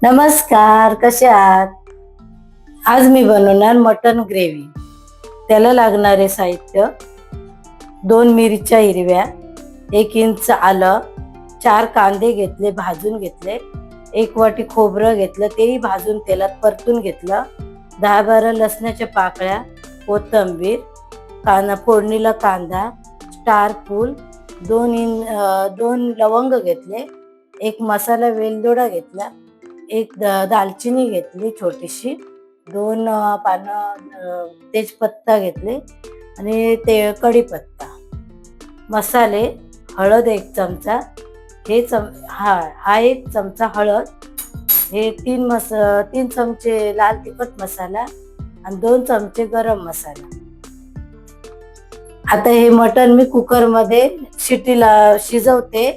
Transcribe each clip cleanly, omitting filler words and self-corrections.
नमस्कार, कसे आहात? आज मी बनवणार मटन ग्रेव्ही. त्याला लागणारे साहित्य: 2 मिरच्या हिरव्या, 1 इंच आलं, 4 कांदे घेतले, भाजून घेतले, 1 वाटी खोबरं घेतलं, तेही भाजून तेलात परतून घेतलं, 10-12 लसणाच्या पाकळ्या, कोथिंबीर, फोडणीला कांदा, स्टार फूल, 2 लवंग घेतले, 1 मसाला वेलदोडा घेतला, 1 दालचिनी घेतली छोटीशी, 2 पानं तेजपत्ता घेतले आणि ते कढीपत्ता. मसाले: हळद 1 चमचा, हा 1 चमचा हळद, हे 3 चमचे लाल तिखट मसाला आणि 2 चमचे गरम मसाला. आता हे मटण मी कुकरमध्ये शिट्टीला शिजवते.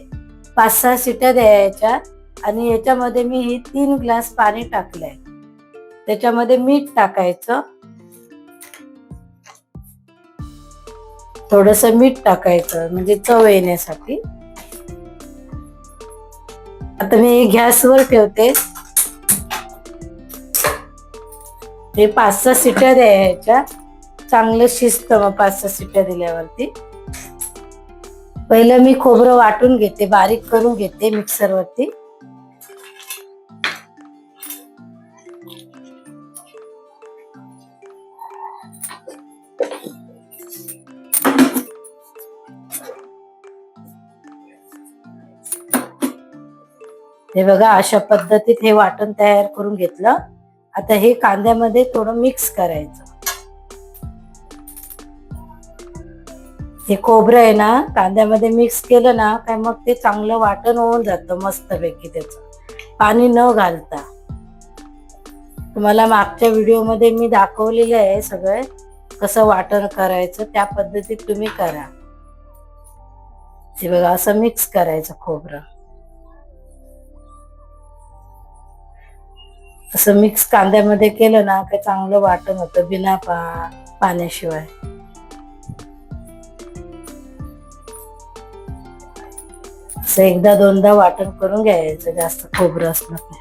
5-6 शिट्ट्या द्यायच्या आणि याच्यामध्ये मी 3 ग्लास पाणी टाकलंय. त्याच्यामध्ये मीठ टाकायचं, थोडस मीठ टाकायचं म्हणजे चव येण्यासाठी. आता मी गॅसवर ठेवते. हे 5-6 शिट्ट्या द्यायच्या. चांगलं शिजतं मग 5-6 शिट्ट्या दिल्यावरती. पहिलं मी खोबरं वाटून घेते, बारीक करून घेते मिक्सरवरती. हे बघा, अशा पद्धतीत हे वाटण तयार करून घेतलं. आता हे कांद्यामध्ये थोडं मिक्स करायचं. हे खोबरं आहे ना, कांद्यामध्ये मिक्स केलं ना काय मग ते चांगलं वाटण होऊन जातं मस्तपैकी, त्याचं पाणी न घालता. तुम्हाला मागच्या व्हिडिओमध्ये मी दाखवलेलं आहे सगळं कसं वाटण करायचं, त्या पद्धतीत तुम्ही करा. हे बघा, असं मिक्स करायचं खोबरं. असं मिक्स कांद्यामध्ये केलं ना काय चांगलं वाटण होतं बिना पाण्याशिवाय. असं 1-2दा वाटण करून घ्यायचं, जास्त खोबरं असलं की.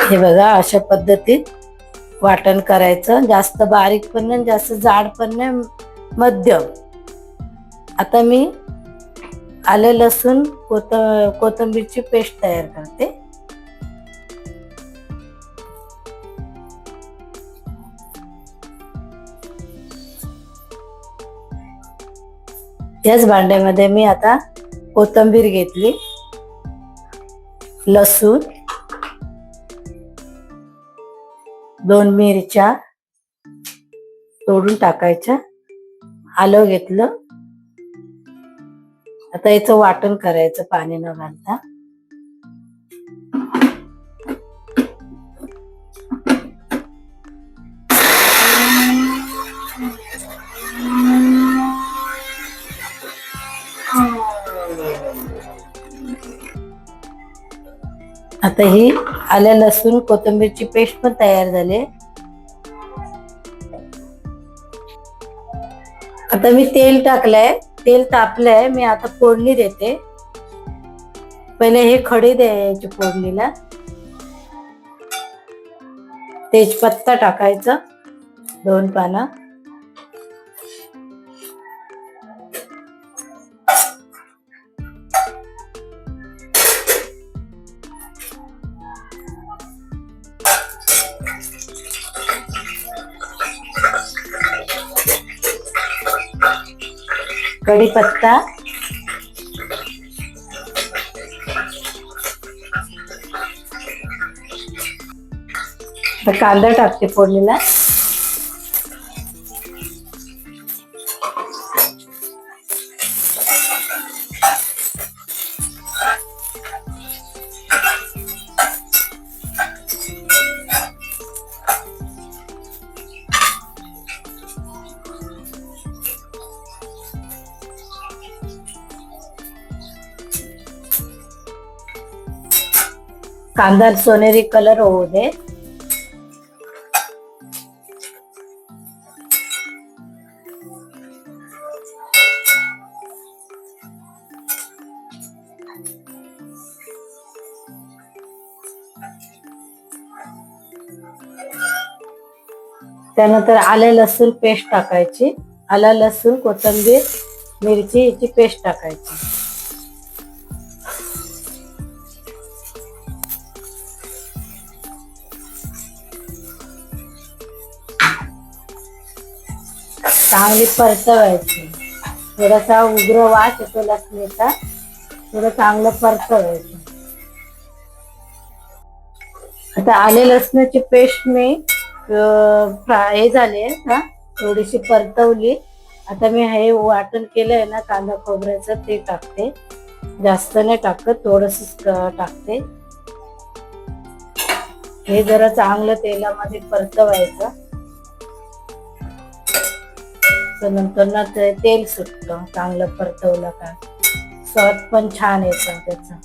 हे बघा, अशा पद्धतीत वाटण करायचं. जास्त बारीक पण नाही, जास्त जाड पण नाही, मध्यम. आता मी आलं लसूण कोथिंबीरची पेस्ट तयार करते. याच भांड्यामध्ये मी आता कोथिंबीर घेतली, लसूण, 2 मिरच्या तोडून टाकायच्या, आलं घेतलं. आता याचं वाटण करायचं पाणी न घालता. आता ही आलं लसूण कोथिंबीरची पेस्ट पण तयार झाली. आता मी तेल टाकलंय, तेल तापलंय. मी आता फोडणी देते. पहिले हे खडे द्यायचे फोडणीला. तेजपत्ता टाकायचं, 2 पानं. कढीपत्ता, कांदा टाकते फोडणीला. कांदा सोनेरी कलर होऊ दे. त्यानंतर आलं लसूण पेस्ट टाकायची. आलं लसूण कोथिंबीर मिरची याची पेस्ट टाकायची. चांगली परतवायची. थोडासा उग्र वास येतो लसणीचा, थोडं चांगलं परतवायचं. आता आले लसणाची पेस्ट मी फ्राय झाली ना, थोडीशी परतवली. आता मी हे वाटण केलंय ना कांदा खोबऱ्याचं ते टाकते. जास्त नाही टाकत, थोडस टाकते. हे जरा चांगलं तेलामध्ये परतवायचं. नंतर ना तेल सुटतं चांगलं परतवलं का. स्वाद पण छान येतं त्याचा,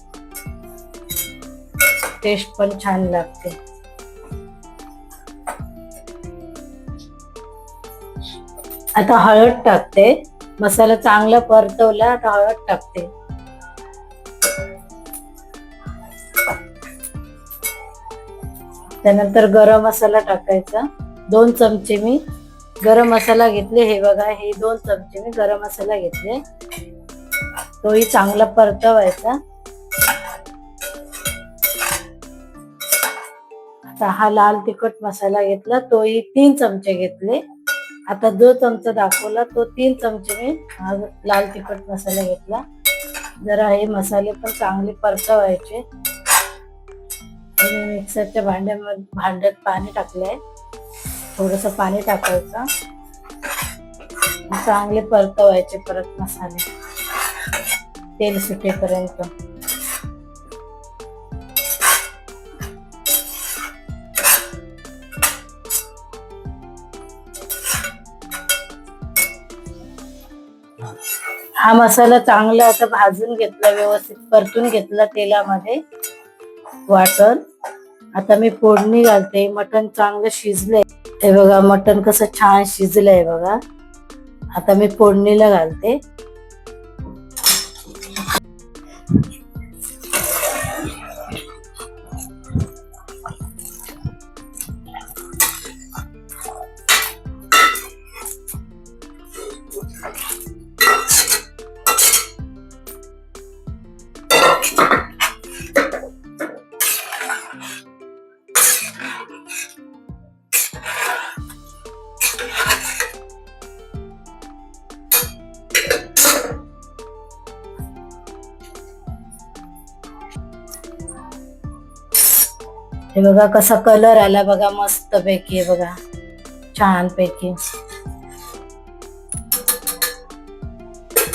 टेस्ट पण छान लागते. आता हळद टाकते. मसाला चांगला परतवला, आता हळद टाकते. त्यानंतर गरम मसाला टाकायचा. 2 चमचे मी गरम मसाला घेतले. हे बघा, हे 2 चमचे मी गरम मसाला घेतले. तोही चांगला परतवायचा. आता हा लाल तिखट मसाला घेतला, तोही 3 चमचे घेतले. आता जो चमचा दाखवला तो 3 चमचे मी हा लाल तिखट मसाला घेतला. जरा हे मसाले पण चांगले परतवायचे. मिक्सरच्या भांड्यात पाणी टाकलंय. थोडस पाणी टाकायचं. चांगले परतवायचे परत मसाले तेल सुटेपर्यंत. हा मसाला चांगला आता भाजून घेतला, व्यवस्थित परतून घेतला तेलामध्ये वाटण. आता मी फोडणी घालते. मटण चांगलं शिजलंय. हे बघा मटण कसं छान शिजलंय बघा. आता मी फोडणीला घालते. हे बघा कसा कलर आला बघा, मस्त पैकी बघा, छान पैकी.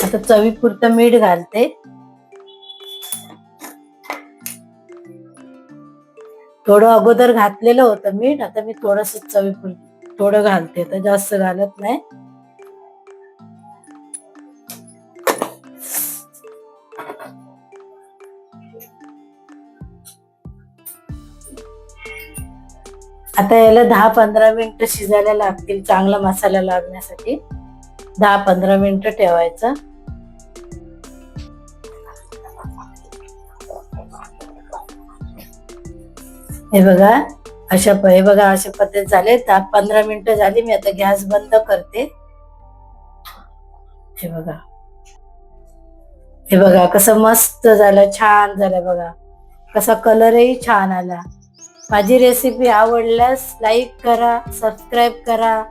आता चवीपुरतं मीठ घालते. थोडं अगोदर घातलेलं होतं मीठ, आता मी थोडस चवीपुरतं थोडं घालते, तर जास्त घालत नाही. आता याला 10-15 मिनिटं शिजायला लागतील. चांगला मसाला लागण्यासाठी 10-15 मिनिटं ठेवायचं. हे बघा अशा पद्धत झाले. 10-15 मिनिटं झाली. मी आता गॅस बंद करते. हे बघा कसं मस्त झालं, छान झालं बघा. कसा कलरही छान आला. माझी रेसिपी आवडल्यास लाईक करा, सबस्क्राईब करा.